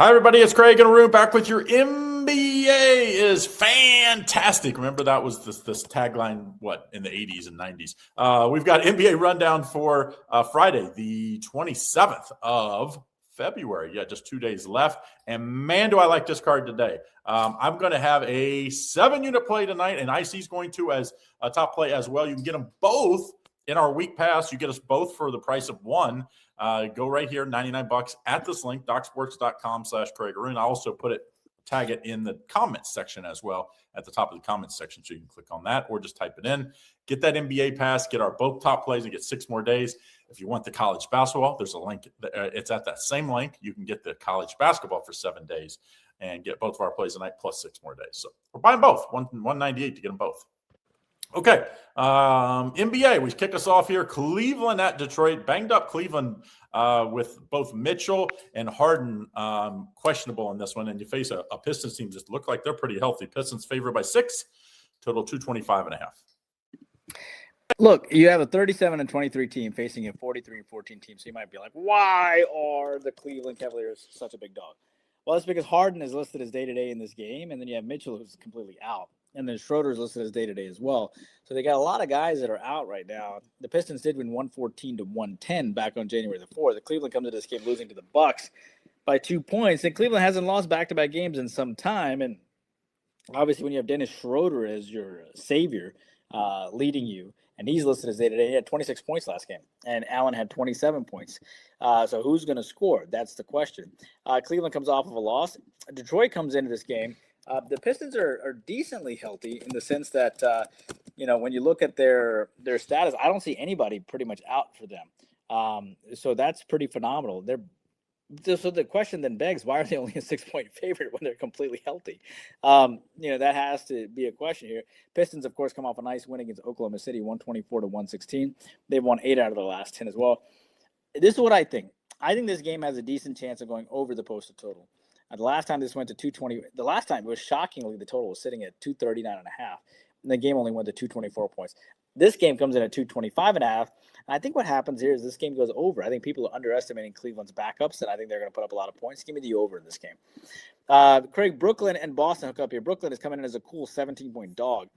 Hi, everybody. It's Craig and Arun back with your NBA is fantastic. Remember that was this tagline, in the 80s and 90s. We've got NBA rundown for Friday, the 27th of February. Yeah, just 2 days left. And man, do I like this card today. I'm going to have a 7-unit play tonight, and IC's going to as a top play as well. You can get them both in our week pass. You get us both for the price of one. Go right here, $99 at this link, docsports.com/Craig Arun. I also tag it in the comments section as well at the top of the comments section. So you can click on that or just type it in. Get that NBA pass, get our both top plays and get 6 more days. If you want the college basketball, there's a link. It's at that same link. You can get the college basketball for 7 days and get both of our plays tonight plus 6 more days. So we're buying both, $198 to get them both. Okay, NBA, we kick us off here. Cleveland at Detroit. Banged up Cleveland with both Mitchell and Harden questionable in this one. And you face a Pistons team just look like they're pretty healthy. Pistons favored by 6, total 225.5. Look, you have a 37-23 team facing a 43-14 team. So you might be like, why are the Cleveland Cavaliers such a big dog? Well, that's because Harden is listed as day-to-day in this game. And then you have Mitchell, who's completely out. And then Schroeder's listed as day-to-day as well. So they got a lot of guys that are out right now. The Pistons did win 114-110 back on January the 4th. The Cleveland comes into this game losing to the Bucks by 2 points. And Cleveland hasn't lost back-to-back games in some time. And obviously when you have Dennis Schroeder as your savior leading you, and he's listed as day-to-day, he had 26 points last game. And Allen had 27 points. So who's going to score? That's the question. Cleveland comes off of a loss. Detroit comes into this game. The Pistons are decently healthy in the sense that, when you look at their status, I don't see anybody pretty much out for them. So that's pretty phenomenal. So the question then begs, why are they only a 6-point favorite when they're completely healthy? That has to be a question here. Pistons, of course, come off a nice win against Oklahoma City, 124-116. They've won 8 out of the last 10 as well. This is what I think. I think this game has a decent chance of going over the posted total. The last time this went to 220, the last time it was shockingly the total was sitting at 239.5, and the game only went to 224 points. This game comes in at 225.5, and I think what happens here is this game goes over. I think people are underestimating Cleveland's backups, and I think they're going to put up a lot of points. Give me the over in this game. Craig, Brooklyn and Boston hook up here. Brooklyn is coming in as a cool 17-point dog.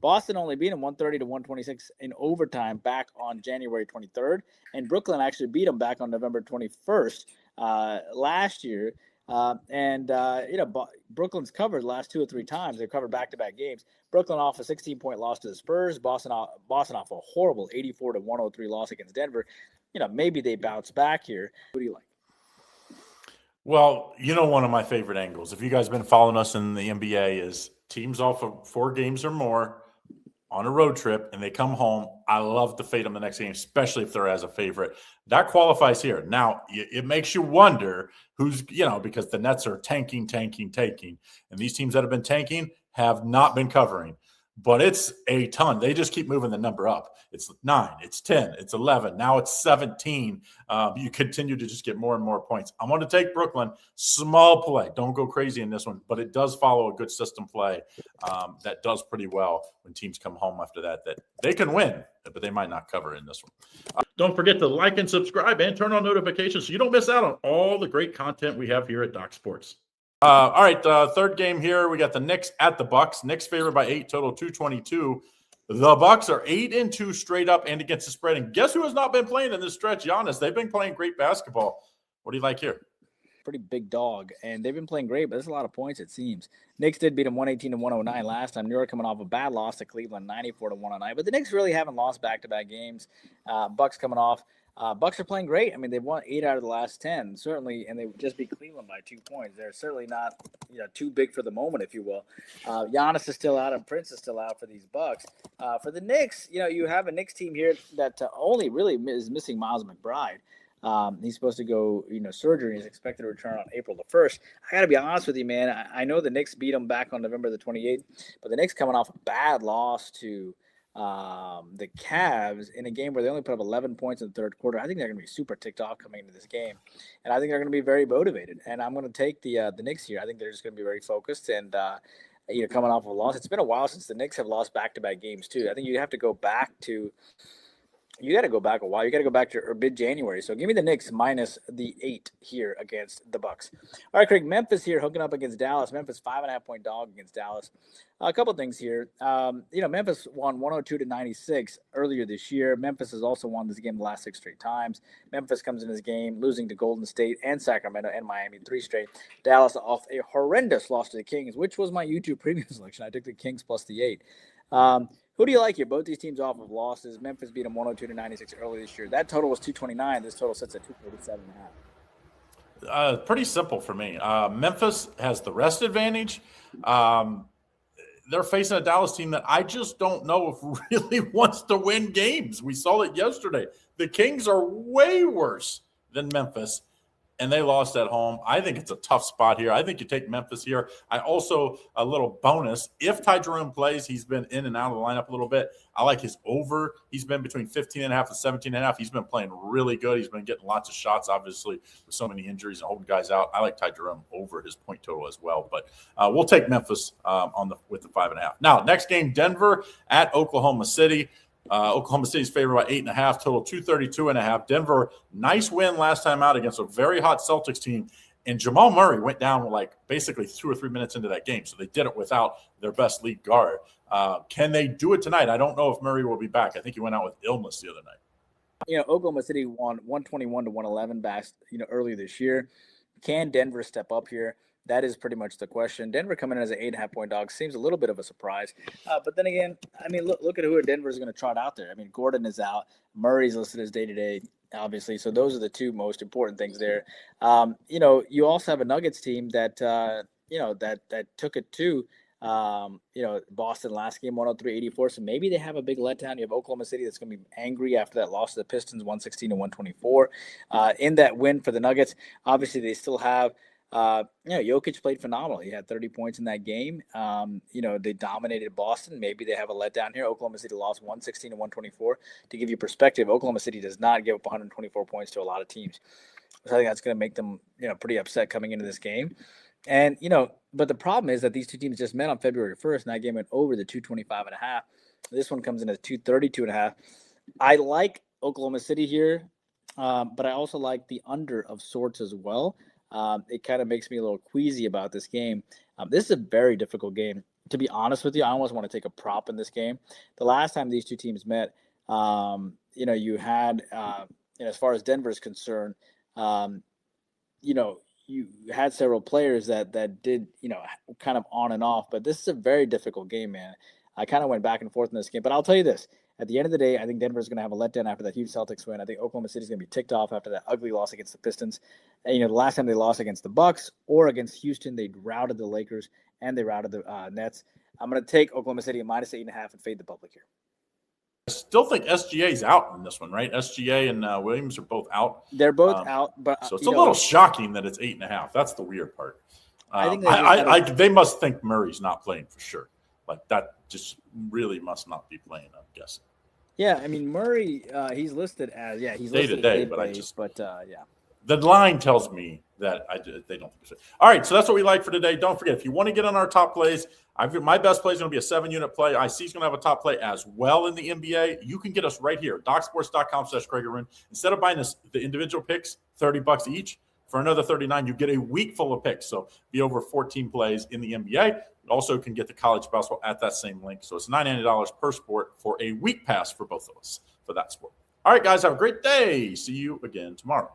Boston only beat them 130-126 in overtime back on January 23rd, and Brooklyn actually beat them back on November 21st last year. Brooklyn's covered the last 2 or 3 times. They've covered back-to-back games. Brooklyn off a 16-point loss to the Spurs. Boston off a horrible 84-103 loss against Denver. Maybe they bounce back here. What do you like? Well, one of my favorite angles, if you guys have been following us in the NBA, is teams off of 4 games or more on a road trip and they come home. I love to fade them the next game, especially if they're as a favorite. That qualifies here. Now, it makes you wonder who's, because the Nets are tanking. And these teams that have been tanking have not been covering. But it's a ton. They just keep moving the number up. It's 9, it's 10, it's 11. Now it's 17. You continue to just get more and more points. I'm going to take Brooklyn. Small play. Don't go crazy in this one. But it does follow a good system play that does pretty well when teams come home after that they can win, but they might not cover in this one. Don't forget to like and subscribe and turn on notifications so you don't miss out on all the great content we have here at Doc Sports. All right, third game here. We got the Knicks at the Bucks. Knicks favored by 8, total 222. The Bucks are 8-2 straight up and against the spread. And guess who has not been playing in this stretch? Giannis. They've been playing great basketball. What do you like here? Pretty big dog, and they've been playing great, but there's a lot of points, it seems. Knicks did beat them 118-109 last time. New York coming off a bad loss to Cleveland, 94-109. But the Knicks really haven't lost back-to-back games. Bucks coming off. Bucks are playing great. I mean, they've won 8 out of the last 10, certainly, and they just beat Cleveland by 2 points. They're certainly not, too big for the moment, if you will. Giannis is still out, and Prince is still out for these Bucks. For the Knicks, you have a Knicks team here that only really is missing Miles McBride. He's supposed to go, surgery. He's expected to return on April the 1st. I got to be honest with you, man. I know the Knicks beat him back on November the 28th, but the Knicks coming off a bad loss to the Cavs in a game where they only put up 11 points in the third quarter. I think they're going to be super ticked off coming into this game, and I think they're going to be very motivated. And I'm going to take the Knicks here. I think they're just going to be very focused and coming off of a loss. It's been a while since the Knicks have lost back-to-back games too. I think you have to go back to You got to go back a while. You got to go back to mid-January. So give me the Knicks minus the 8 here against the Bucks. All right, Craig. Memphis here hooking up against Dallas. Memphis 5.5-point dog against Dallas. A couple things here. Memphis won 102-96 earlier this year. Memphis has also won this game the last 6 straight times. Memphis comes in this game losing to Golden State and Sacramento and Miami 3 straight. Dallas off a horrendous loss to the Kings, which was my YouTube premium selection. I took the Kings plus the 8. Who do you like here? Both these teams off of losses. Memphis beat them 102-96 early this year. That total was 229. This total sits at 247.5. Pretty simple for me. Memphis has the rest advantage. They're facing a Dallas team that I just don't know if really wants to win games. We saw it yesterday. The Kings are way worse than Memphis, and they lost at home. I think it's a tough spot here. I think you take Memphis here. I also, a little bonus, if Ty Jerome plays, he's been in and out of the lineup a little bit. I like his over. He's been between 15.5 and 17.5. He's been playing really good. He's been getting lots of shots, obviously, with so many injuries and holding guys out. I like Ty Jerome over his point total as well. But we'll take Memphis with the 5.5. Now, next game, Denver at Oklahoma City. Oklahoma City's favored by 8.5, total 232.5. Denver, nice win last time out against a very hot Celtics team. And Jamal Murray went down like basically 2 or 3 minutes into that game. So they did it without their best lead guard. Can they do it tonight? I don't know if Murray will be back. I think he went out with illness the other night. Oklahoma City won 121-111 back, earlier this year. Can Denver step up here? That is pretty much the question. Denver coming in as an 8.5-point dog seems a little bit of a surprise. But then again, look at who Denver is going to trot out there. Gordon is out. Murray's listed as day-to-day, obviously. So those are the two most important things there. You also have a Nuggets team that, that took it to, Boston last game, 103-84. So maybe they have a big letdown. You have Oklahoma City that's going to be angry after that loss to the Pistons, 116-124. In that win for the Nuggets, obviously they still have, Jokic played phenomenal. He had 30 points in that game. They dominated Boston. Maybe they have a letdown here. Oklahoma City lost 116-124. To give you perspective, Oklahoma City does not give up 124 points to a lot of teams. So I think that's going to make them, pretty upset coming into this game. And, but the problem is that these two teams just met on February 1st, and that game went over the 225.5. This one comes in at 232.5. I like Oklahoma City here, but I also like the under of sorts as well. It kind of makes me a little queasy about this game. This is a very difficult game. To be honest with you, I almost want to take a prop in this game. The last time these two teams met, you had, as far as Denver is concerned, you had several players that did, kind of on and off. But this is a very difficult game, man. I kind of went back and forth in this game. But I'll tell you this. At the end of the day, I think Denver is going to have a letdown after that huge Celtics win. I think Oklahoma City is going to be ticked off after that ugly loss against the Pistons. And, the last time they lost against the Bucks or against Houston, they routed the Lakers and they routed the Nets. I'm going to take Oklahoma City at minus 8.5 and fade the public here. I still think SGA's out in this one, right? SGA and Williams are both out. They're both out, but so it's a little shocking that it's 8.5. That's the weird part. I think they must think Murray's not playing for sure. Like that just really must not be playing, I'm guessing. Yeah, Murray, he's listed as he's day listed to day, but the line tells me that they don't think so. All right, so that's what we like for today. Don't forget, if you want to get on our top plays, my best play is going to be a 7-unit play. IC is going to have a top play as well in the NBA. You can get us right here, docsports.com/Craig Arun. Instead of buying the individual picks, $30 each, for another $39, you get a week full of picks. So be over 14 plays in the NBA. You also can get the college basketball at that same link. So it's $99 per sport for a week pass for both of us for that sport. All right, guys, have a great day. See you again tomorrow.